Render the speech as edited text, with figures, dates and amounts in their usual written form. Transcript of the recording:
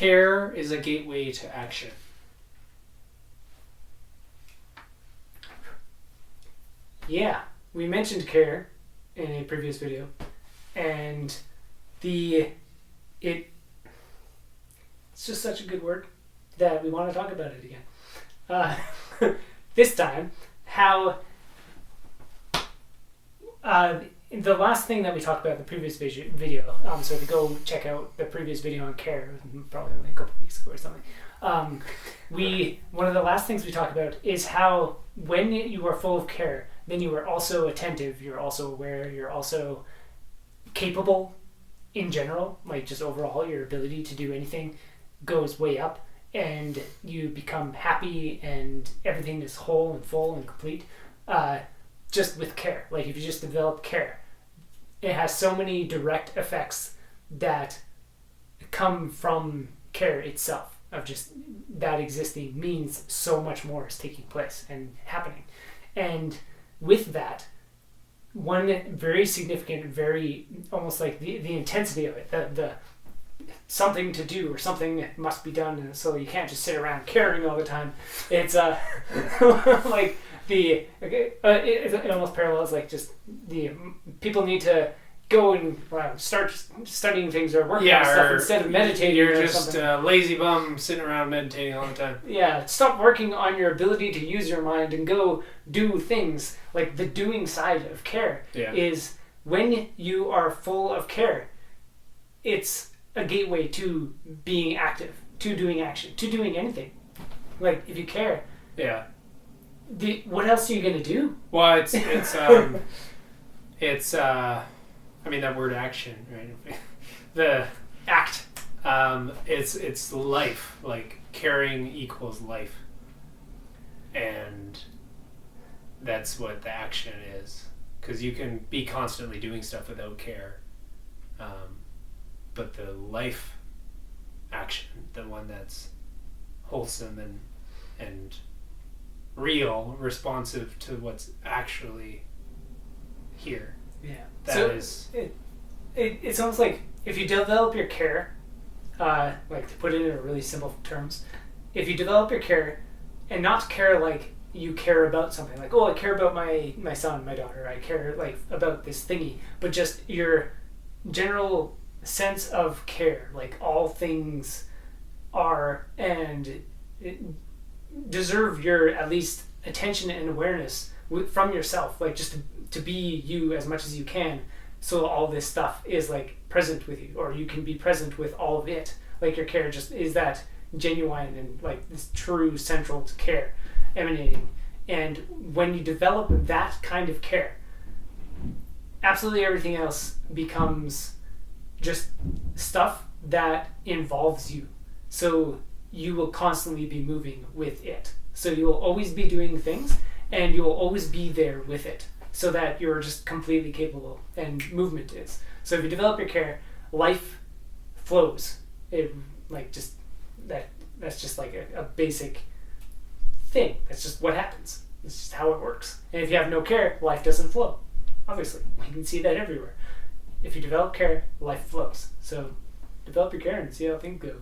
care is a gateway to action. Yeah, we mentioned care in a previous video, and it's just such a good word that we want to talk about it again. This time, how the last thing that we talked about in the previous video, so if you go check out the previous video on care, probably only a couple weeks ago or something, one of the last things we talked about is how when you are full of care, then you are also attentive, you're also aware, you're also capable in general, like just overall your ability to do anything goes way up, and you become happy and everything is whole and full and complete just with care. Like if you just develop care, it has so many direct effects that come from care itself, of just that existing means so much more is taking place and happening. And with that, one very significant, very almost like the intensity of it, the something to do or something that must be done, and so you can't just sit around caring all the time. It's like it almost parallels like just the people need to go and start studying things or working on stuff instead of meditating. You're or just something. a lazy bum sitting around meditating all the time. Yeah, stop working on your ability to use your mind and go do things. Like the doing side of care is when you are full of care, it's a gateway to being active, to doing action, to doing anything. Like if you care, what else are you gonna do? Well, it's I mean that word action, right? The Act. it's life. Like caring equals life, and that's what the action is. Because you can be constantly doing stuff without care, but the life action, the one that's wholesome and real, responsive to what's actually here. Yeah. It's almost like if you develop your care, like to put it in really simple terms, if you develop your care and not care like you care about something, like, oh, I care about my son, my daughter, I care like about this thingy, but just your general sense of care, like all things are and deserve your at least attention and awareness from yourself, like just to be you as much as you can, so all this stuff is like present with you, or you can be present with all of it. Like your care just is that genuine and like this true central to care emanating. And when you develop that kind of care, absolutely everything else becomes just stuff that involves you. So you will constantly be moving with it. So you will always be doing things, and you will always be there with it, so that you're just completely capable, and movement is. So if you develop your care, life flows. It like just that's just like a basic thing. That's just what happens. It's just how it works. And if you have no care, life doesn't flow. Obviously, you can see that everywhere. If you develop care, life flows. So develop your care and see how things go.